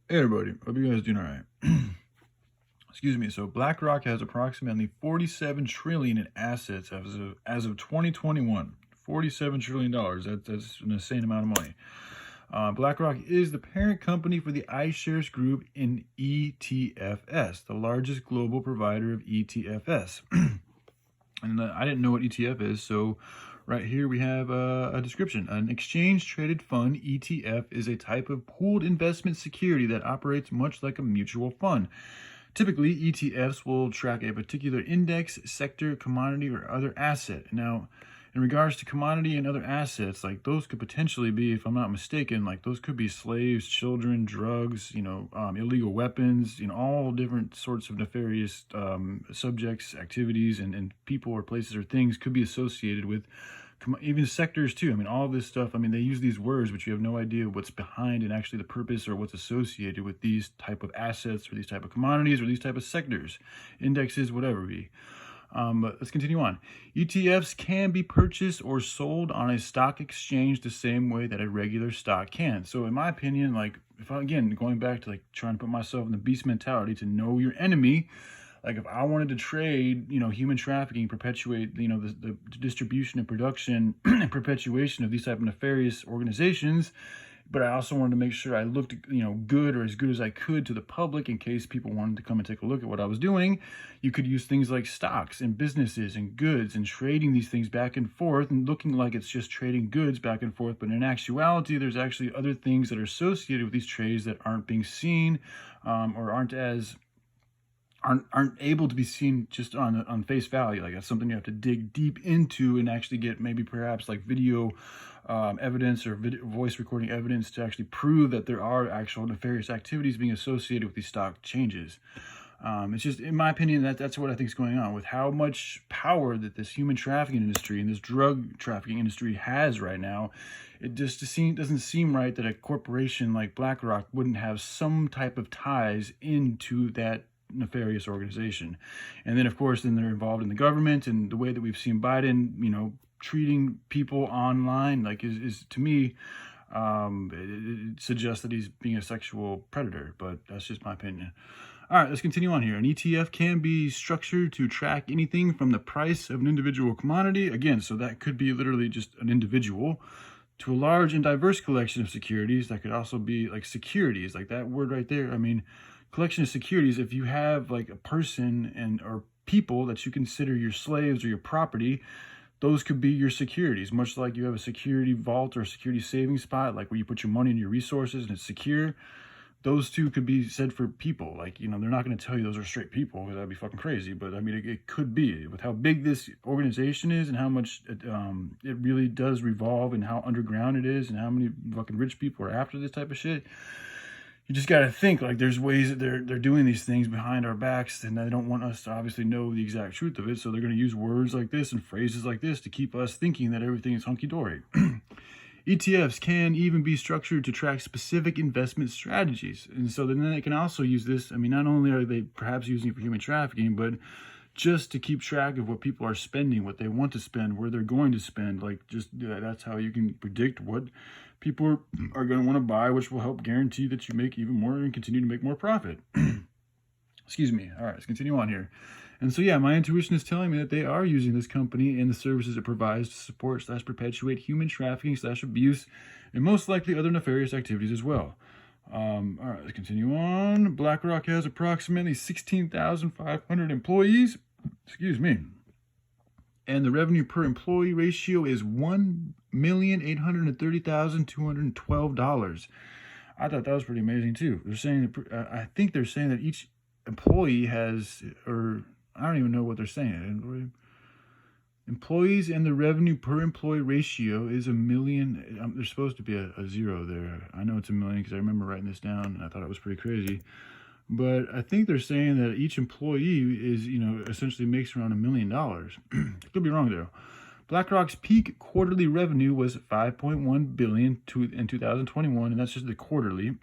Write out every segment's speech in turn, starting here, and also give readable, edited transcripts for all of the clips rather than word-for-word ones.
Hey everybody, hope you guys doing all right. Excuse me. So BlackRock has approximately 47 trillion in assets as of 2021. 47 trillion dollars. That's an insane amount of money. BlackRock is the parent company for the iShares Group in ETFs, the largest global provider of ETFs. And I didn't know what ETF is, so right here we have a description. An exchange-traded fund, ETF, is a type of pooled investment security that operates much like a mutual fund. Typically, ETFs will track a particular index, sector, commodity, or other asset. Now, in regards to commodity and other assets, like those could potentially be, if I'm not mistaken, like those could be slaves, children, drugs, illegal weapons, all different sorts of nefarious subjects, activities, and people or places or things could be associated with even sectors too. I mean, all this stuff, I mean, they use these words, but you have no idea what's behind and actually the purpose or what's associated with these type of assets or these type of commodities or these type of sectors, indexes, whatever it be. But let's continue on. ETFs can be purchased or sold on a stock exchange the same way that a regular stock can. So in my opinion, like if I, again, going back to like trying to put myself in the beast mentality to know your enemy, like if I wanted to trade, human trafficking, perpetuate, the distribution and production and perpetuation of these type of nefarious organizations, but I also wanted to make sure I looked, good or as good as I could to the public in case people wanted to come and take a look at what I was doing. You could use things like stocks and businesses and goods and trading these things back and forth and looking like it's just trading goods back and forth. But in actuality, there's actually other things that are associated with these trades that aren't being seen or aren't able to be seen just on face value. Like that's something you have to dig deep into and actually get maybe perhaps like video evidence or voice recording evidence to actually prove that there are actual nefarious activities being associated with these stock changes. It's just, in my opinion, that's what I think is going on with how much power that this human trafficking industry and this drug trafficking industry has right now. It just doesn't seem right that a corporation like BlackRock wouldn't have some type of ties into that nefarious organization. And then of course then they're involved in the government, and the way that we've seen Biden treating people online like is to me it suggests that he's being a sexual predator, but that's just my opinion. All right, let's continue on here. An ETF can be structured to track anything from the price of an individual commodity, again, so that could be literally just an individual, to a large and diverse collection of securities. That could also be like securities, like that word right there. I mean, collection of securities, if you have like a person or people that you consider your slaves or your property, those could be your securities, much like you have a security vault or a security savings spot, like where you put your money and your resources and it's secure. Those two could be said for people. Like, they're not going to tell you those are straight people, because that'd be fucking crazy. But I mean, it could be with how big this organization is and how much it really does revolve and how underground it is and how many fucking rich people are after this type of shit. You just got to think like there's ways that they're doing these things behind our backs, and they don't want us to obviously know the exact truth of it. So they're going to use words like this and phrases like this to keep us thinking that everything is hunky-dory. ETFs can even be structured to track specific investment strategies. And so then they can also use this. I mean, not only are they perhaps using it for human trafficking, but just to keep track of what people are spending, what they want to spend, where they're going to spend. Like, just that's how you can predict what people are going to want to buy, which will help guarantee that you make even more and continue to make more profit. Excuse me. All right, let's continue on here. And so, yeah, my intuition is telling me that they are using this company and the services it provides to support / perpetuate human trafficking / abuse, and most likely other nefarious activities as well. All right, let's continue on. BlackRock has approximately 16,500 employees. Excuse me. And the revenue per employee ratio is $1,830,212. I thought that was pretty amazing too. They're saying I think they're saying that each employee has, or I don't even know what they're saying. Employees and the revenue per employee ratio is 1 million. There's supposed to be a zero there. I know it's 1 million because I remember writing this down and I thought it was pretty crazy. But I think they're saying that each employee is, essentially makes around $1 million. Could be wrong though. BlackRock's peak quarterly revenue was $5.1 billion in 2021, and that's just the quarterly.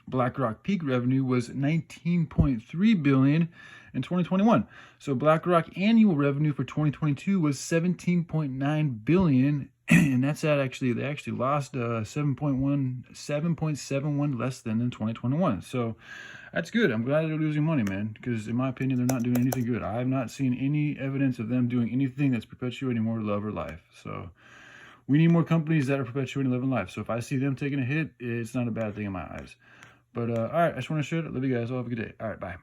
BlackRock peak revenue was $19.3 billion in 2021. So BlackRock annual revenue for 2022 was $17.9 billion, And that's at actually, they actually lost 7.71 less than in 2021. So that's good. I'm glad they're losing money, man, because in my opinion, they're not doing anything good. I have not seen any evidence of them doing anything that's perpetuating more love or life. So we need more companies that are perpetuating love and life. So if I see them taking a hit, it's not a bad thing in my eyes. But all right, I just want to share it. Love you guys. All have a good day. All right, bye.